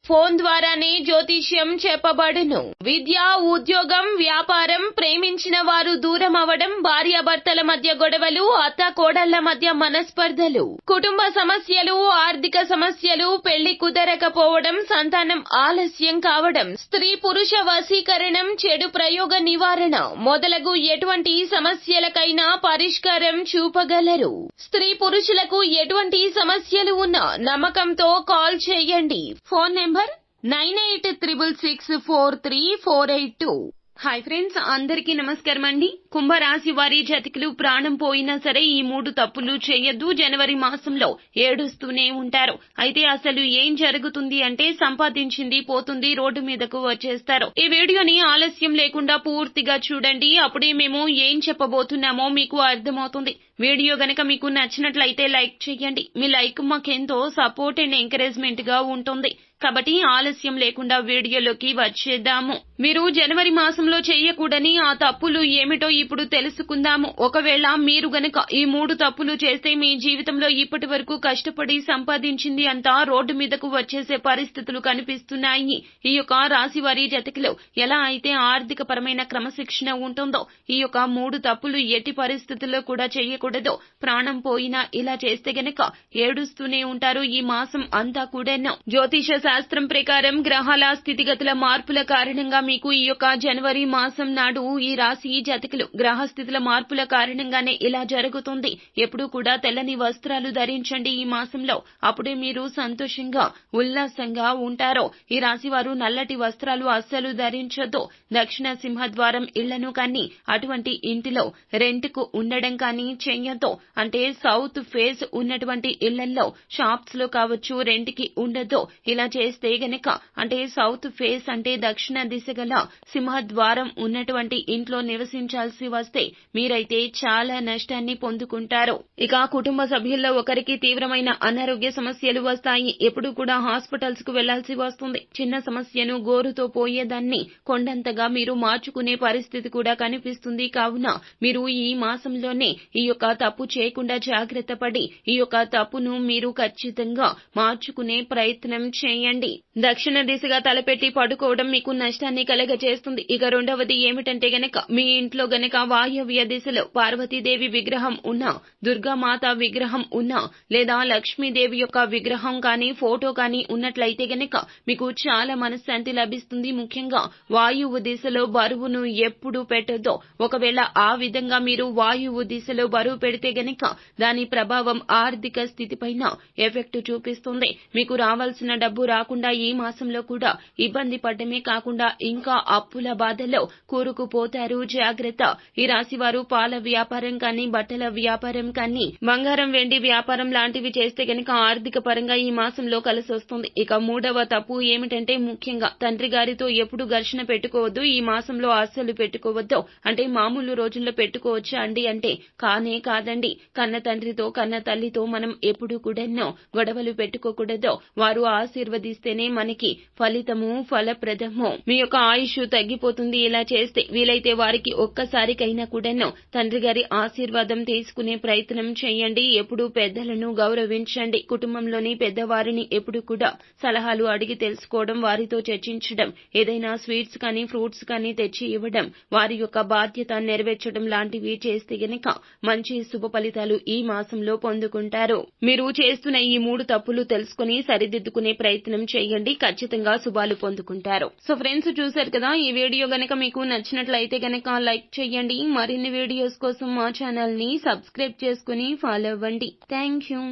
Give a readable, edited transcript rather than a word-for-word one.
Phone ద్వారానే జ్యోతిష్యం చెప్పబడును. విద్య, ఉద్యోగం, వ్యాపారం, ప్రేమించిన వారు దూరం అవడం, భార్యాభర్తల మధ్య గొడవలు, అత్త కోడళ్ల మధ్య మనస్పర్ధలు, కుటుంబ సమస్యలు, ఆర్థిక సమస్యలు, పెళ్లి కుదరకపోవడం, సంతానం ఆలస్యం కావడం, స్త్రీ పురుష వశీకరణం, చెడు ప్రయోగ నివారణ మొదలగు ఎటువంటి సమస్యలకైనా పరిష్కారం చూపగలరు. స్త్రీ పురుషులకు ఎటువంటి సమస్యలు ఉన్నా నమ్మకంతో కాల్ చేయండి. Phone number 9866643482. హాయ్ ఫ్రెండ్స్, అందరికీ నమస్కారం అండి. కుంభరాశి వారి జాతకులు ప్రాణం పోయినా సరే ఈ 3 తప్పులు చేయొద్దు. జనవరి మాసంలో ఏడుస్తూనే ఉంటారు. అయితే అసలు ఏం జరుగుతుంది అంటే సంపాదించింది పోతుంది, రోడ్డు మీదకు వచ్చేస్తారు. ఈ వీడియోని ఆలస్యం లేకుండా పూర్తిగా చూడండి. అప్పుడే మేము ఏం చెప్పబోతున్నామో మీకు అర్థమవుతుంది. వీడియో గనక మీకు నచ్చినట్లయితే లైక్ చేయండి. మీ లైక్ మాకెంతో సపోర్ట్ అండ్ ఎంకరేజ్మెంట్ గా ఉంటుంది. కాబట్టి ఆలస్యం లేకుండా వీడియోలోకి వచ్చేద్దాము. మీరు జనవరి మాసంలో చేయకూడని ఆ తప్పులు ఏమిటో ఇప్పుడు తెలుసుకుందాము. ఒకవేళ మీరు గనక ఈ 3 తప్పులు చేస్తే మీ జీవితంలో ఇప్పటి వరకు కష్టపడి సంపాదించింది అంతా రోడ్డు మీదకు వచ్చేసే పరిస్థితులు కనిపిస్తున్నాయి. ఈ యొక్క రాశి వారి జాతకులు ఎలా అయితే ఆర్థిక పరమైన క్రమశిక్షణ ఉంటుందో ఈ యొక్క 3 తప్పులు ఎట్టి పరిస్థితుల్లో కూడా చేయకూడదు. ప్రాణం పోయినా ఇలా చేస్తే గనక ఏడుస్తూనే ఉంటారు ఈ మాసం అంతా కూడాను. జ్యోతిష శాస్త్రం ప్రకారం గ్రహాల స్థితిగతుల మార్పుల కారణంగా మీకు ఈ యొక్క జనవరి మాసం నాడు ఈ రాశి జాతకులు గ్రహ స్థితుల మార్పుల కారణంగానే ఇలా జరుగుతుంది. ఎప్పుడూ కూడా తెల్లని వస్త్రాలు ధరించండి ఈ మాసంలో. అప్పుడే మీరు సంతోషంగా ఉల్లాసంగా ఉంటారు. ఈ రాశి వారు నల్లటి వస్త్రాలు అస్సలు ధరించొద్దు. దక్షిణ సింహద్వారం ఇళ్లను కానీ అటువంటి ఇంటిలో రెంట్కు ఉండడం కానీ చేయొద్దు. అంటే సౌత్ ఫేస్ ఉన్నటువంటి ఇళ్లలో, షాప్స్ లో కావచ్చు, రెంట్కి ఉండొద్దు. ఇలా చేస్తే గనక అంటే సౌత్ ఫేస్ అంటే దక్షిణ దిశ గల సింహద్వారం ఉన్నటువంటి ఇంట్లో నివసించాల్సి వస్తే మీరైతే చాలా నష్టాన్ని పొందుకుంటారు. ఇక కుటుంబ సభ్యుల్లో ఒకరికి తీవ్రమైన అనారోగ్య సమస్యలు వస్తాయి. ఎప్పుడు కూడా హాస్పిటల్స్ కు వెళ్లాల్సి వస్తుంది. చిన్న సమస్యను గోరుతో పోయేదాన్ని కొండంతగా మీరు మార్చుకునే పరిస్థితి కూడా కనిపిస్తుంది. కావున మీరు ఈ మాసంలోనే ఈ యొక్క తప్పు చేయకుండా జాగ్రత్త పడి ఈ యొక్క తప్పును మీరు ఖచ్చితంగా మార్చుకునే ప్రయత్నం చేయండి. దక్షిణ దిశగా తలపెట్టి పడుకోవడం మీకు నష్టాన్ని కలగజేస్తుంది. ఇక రెండవది ఏమిటంటే గనక మీ ఇంట్లో గనక వాయవ్య దిశలో పార్వతీదేవి విగ్రహం ఉన్నా, దుర్గామాత విగ్రహం ఉన్నా, లేదా లక్ష్మీదేవి యొక్క విగ్రహం కానీ ఫోటో కానీ ఉన్నట్లయితే గనక మీకు చాలా మనశ్శాంతి లభిస్తుంది. ముఖ్యంగా వాయువు దిశలో బరువును ఎప్పుడు పెట్టొద్దు. ఒకవేళ ఆ విధంగా మీరు వాయువు దిశలో బరువు పెడితే గనక దాని ప్రభావం ఆర్థిక స్థితిపైన ఎఫెక్ట్ చూపిస్తుంది. మీకు రావాల్సిన డబ్బు రాకుండా ఈ మాసంలో కూడా ఇబ్బంది పడమే కాకుండా ఇంకా అప్పుల బాధలో కూరుకుపోతారు. జాగ్రత్త. ఈ రాశి వారు పాల వ్యాపారం కానీ, బట్టల వ్యాపారం కానీ, బంగారం వెండి వ్యాపారం లాంటివి చేస్తే గనక ఆర్థిక పరంగా ఈ మాసంలో కలిసి వస్తుంది. ఇక మూడవ తప్పు ఏమిటంటే ముఖ్యంగా తండ్రి గారితో ఎప్పుడు ఘర్షణ పెట్టుకోవద్దు. ఈ మాసంలో అస్సలు పెట్టుకోవద్దు. అంటే మామూలు రోజుల్లో పెట్టుకోవచ్చా అండి అంటే కానే కాదండి. కన్న తండ్రితో కన్న తల్లితో మనం ఎప్పుడు కూడా గొడవలు పెట్టుకోకూడదు. వారు ఆశీర్వదిస్తేనే మనకి ఫలితము ఫలప్రదము. మీ యొక్క ఆయుష్ తగ్గిపోతుంది ఇలా చేస్తే. వీలైతే వారికి ఒక్కసారికైనా కూడాను తండ్రి గారి ఆశీర్వాదం తీసుకునే ప్రయత్నం చేయండి. ఎప్పుడు పెద్దలను గౌరవించండి. కుటుంబంలోని పెద్దవారిని ఎప్పుడు కూడా సలహాలు అడిగి తెలుసుకోవడం, వారితో చర్చించడం, ఏదైనా స్వీట్స్ కానీ ఫ్రూట్స్ కానీ తెచ్చి ఇవ్వడం, వారి యొక్క బాధ్యత నెరవేర్చడం లాంటివి చేస్తే గనక మంచి శుభ ఫలితాలు ఈ మాసంలో పొందుకుంటారు. మీరు చేస్తున్న ఈ 3 తప్పులు తెలుసుకుని సరిదిద్దుకునే ప్రయత్నం చేయండి. ఖచ్చితంగా శుభాలు పొందుకుంటారు. సో ఫ్రెండ్స్, చూశారు కదా, ఈ వీడియో గనక మీకు నచ్చినట్లయితే గనక లైక్ చేయండి. మరిన్ని వీడియోస్ కోసం మా ఛానల్ ని సబ్స్క్రైబ్ చేసుకుని ఫాలో అవ్వండి. Thank you.